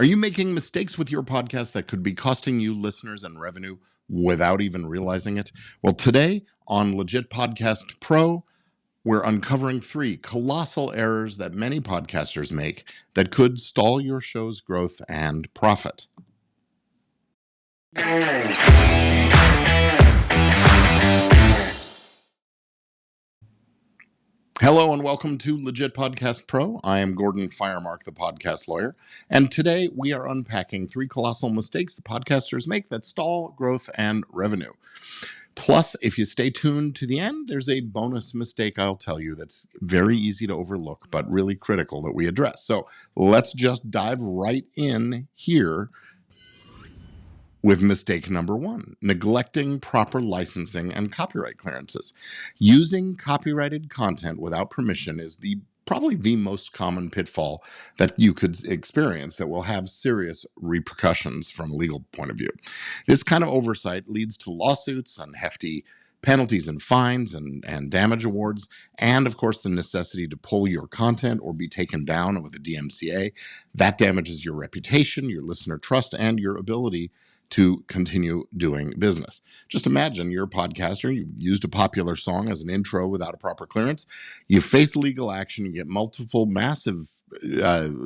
Are you making mistakes with your podcast that could be costing you listeners and revenue without even realizing it? Well, today on Legit Podcast Pro, we're uncovering 3 colossal errors that many podcasters make that could stall your show's growth and profit. Hello and welcome to Legit Podcast Pro. I am Gordon Firemark, the podcast lawyer, and today we are unpacking 3 colossal mistakes the podcasters make that stall growth and revenue. Plus, if you stay tuned to the end, there's a bonus mistake I'll tell you that's very easy to overlook, but really critical that we address. So let's just dive right in here with mistake number 1, neglecting proper licensing and copyright clearances. Using copyrighted content without permission is probably the most common pitfall that you could experience that will have serious repercussions from a legal point of view. This kind of oversight leads to lawsuits and hefty penalties and fines and damage awards, and of course the necessity to pull your content or be taken down with a DMCA. That damages your reputation, your listener trust, and your ability to continue doing business. Just imagine you're a podcaster, you've used a popular song as an intro without a proper clearance, you face legal action, you get multiple massive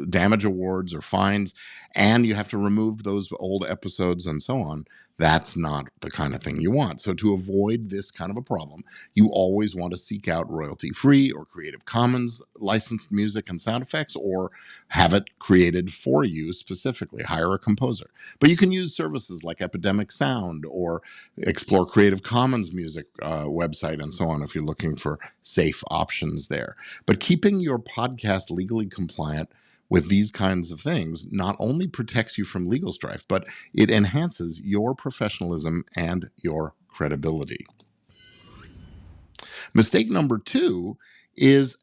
damage awards or fines, and you have to remove those old episodes and so on. That's not the kind of thing you want. So to avoid this kind of a problem, you always want to seek out royalty-free or Creative Commons licensed music and sound effects, or have it created for you specifically. Hire a composer. But you can use services like Epidemic Sound or explore Creative Commons music website and so on if you're looking for safe options there. But keeping your podcast legally compliant with these kinds of things not only protects you from legal strife, but it enhances your professionalism and your credibility. Mistake number 2 is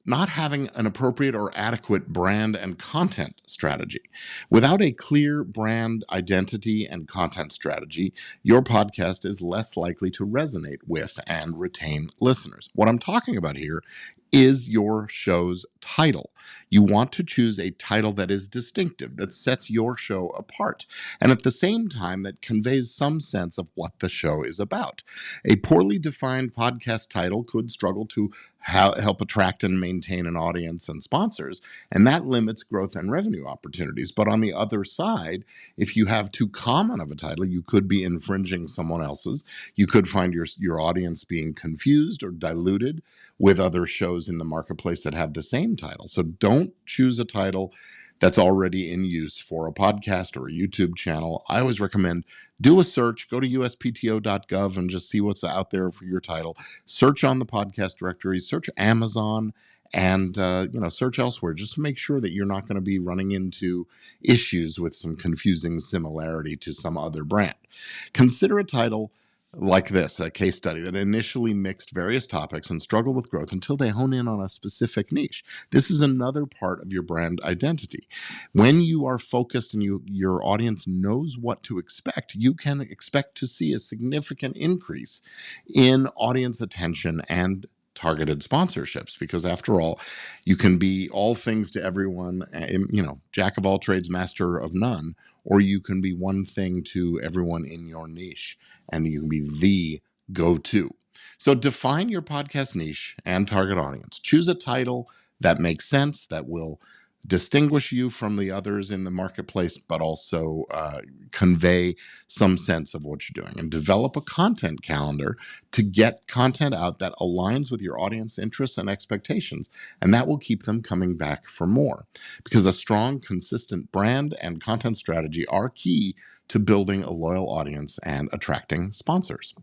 not having an appropriate or adequate brand and content strategy. Without a clear brand identity and content strategy, your podcast is less likely to resonate with and retain listeners. What I'm talking about here is your show's title. You want to choose a title that is distinctive, that sets your show apart, and at the same time that conveys some sense of what the show is about. A poorly defined podcast title could struggle to help attract and maintain an audience and sponsors, and that limits growth and revenue opportunities. But on the other side, if you have too common of a title, you could be infringing someone else's. You could find your audience being confused or diluted with other shows in the marketplace that have the same title. So don't choose a title that's already in use for a podcast or a YouTube channel. I always recommend do a search, go to uspto.gov and just see what's out there for your title. Search on the podcast directory, search Amazon, and search elsewhere just to make sure that you're not going to be running into issues with some confusing similarity to some other brand. Consider a title like this, a case study that initially mixed various topics and struggled with growth until they hone in on a specific niche. This is another part of your brand identity. When you are focused and your audience knows what to expect, you can expect to see a significant increase in audience attention and targeted sponsorships, because after all, you can be all things to everyone, jack of all trades, master of none, or you can be one thing to everyone in your niche, and you can be the go-to. So define your podcast niche and target audience. Choose a title that makes sense, that will distinguish you from the others in the marketplace, but also convey some sense of what you're doing. And develop a content calendar to get content out that aligns with your audience interests and expectations. And that will keep them coming back for more. Because a strong, consistent brand and content strategy are key to building a loyal audience and attracting sponsors.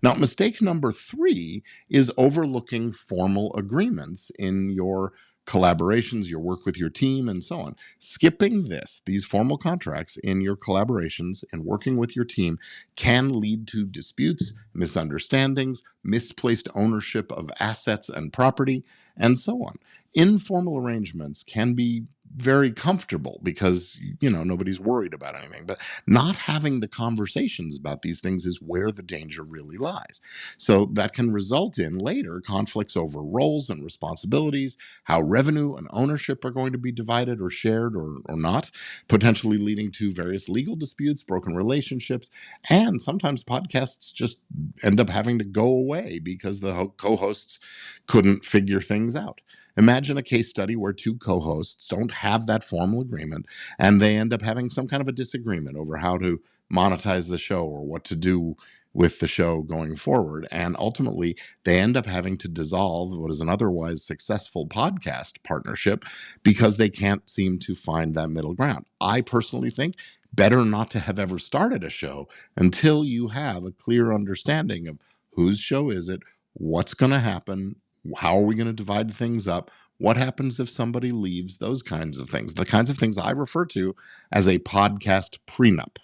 Now, mistake number 3 is overlooking formal agreements in your collaborations, your work with your team, and so on. Skipping these formal contracts in your collaborations and working with your team can lead to disputes, misunderstandings, misplaced ownership of assets and property, and so on. Informal arrangements can be very comfortable because, nobody's worried about anything. But not having the conversations about these things is where the danger really lies. So that can result in later conflicts over roles and responsibilities, how revenue and ownership are going to be divided or shared or not, potentially leading to various legal disputes, broken relationships, and sometimes podcasts just end up having to go away because the co-hosts couldn't figure things out. Imagine a case study where two co-hosts don't have that formal agreement and they end up having some kind of a disagreement over how to monetize the show or what to do with the show going forward. And ultimately, they end up having to dissolve what is an otherwise successful podcast partnership because they can't seem to find that middle ground. I personally think better not to have ever started a show until you have a clear understanding of whose show is it, what's going to happen, how are we going to divide things up, what happens if somebody leaves, those kinds of things. The kinds of things I refer to as a podcast prenup.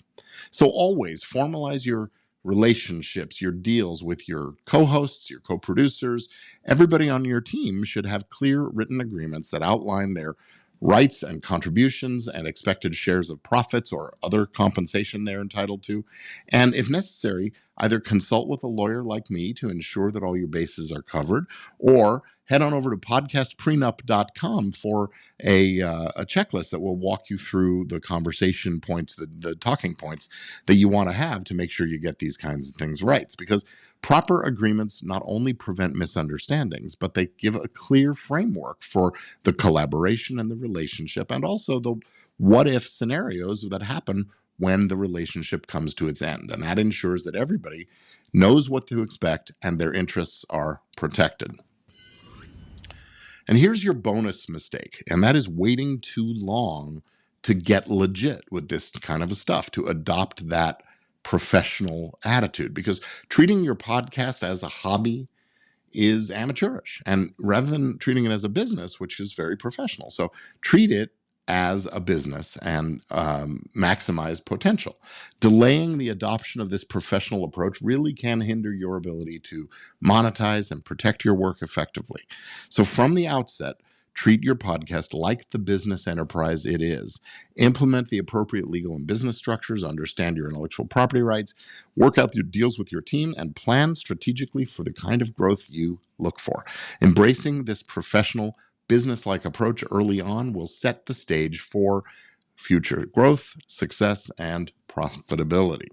So always formalize your relationships, your deals with your co-hosts, your co-producers. Everybody on your team should have clear written agreements that outline their rights and contributions and expected shares of profits or other compensation they're entitled to. And if necessary, either consult with a lawyer like me to ensure that all your bases are covered, or head on over to podcastprenup.com for a checklist that will walk you through the conversation points, the talking points that you want to have to make sure you get these kinds of things right. Because proper agreements not only prevent misunderstandings, but they give a clear framework for the collaboration and the relationship, and also the what-if scenarios that happen when the relationship comes to its end. And that ensures that everybody knows what to expect and their interests are protected. And here's your bonus mistake, and that is waiting too long to get legit with this kind of stuff, to adopt that professional attitude, because treating your podcast as a hobby is amateurish, and rather than treating it as a business, which is very professional. So treat it as a business and maximize potential. Delaying the adoption of this professional approach really can hinder your ability to monetize and protect your work effectively. So from the outset, treat your podcast like the business enterprise it is. Implement the appropriate legal and business structures, understand your intellectual property rights, work out your deals with your team, and plan strategically for the kind of growth you look for. Embracing this professional, business-like approach early on will set the stage for future growth, success, and profitability.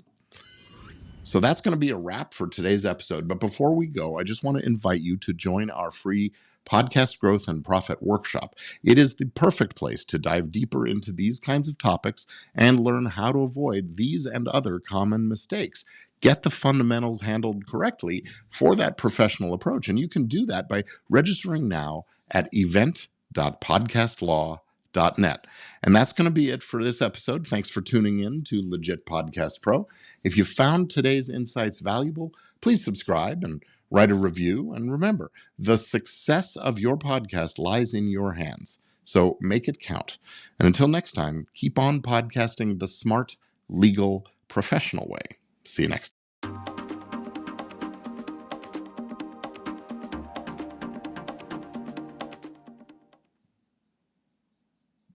So that's going to be a wrap for today's episode. But before we go, I just want to invite you to join our free podcast growth and profit workshop. It is the perfect place to dive deeper into these kinds of topics and learn how to avoid these and other common mistakes. Get the fundamentals handled correctly for that professional approach. And you can do that by registering now at event.podcastlaw.net. And that's going to be it for this episode. Thanks for tuning in to Legit Podcast Pro. If you found today's insights valuable, please subscribe and write a review. And remember, the success of your podcast lies in your hands. So make it count. And until next time, keep on podcasting the smart, legal, professional way. See you next time.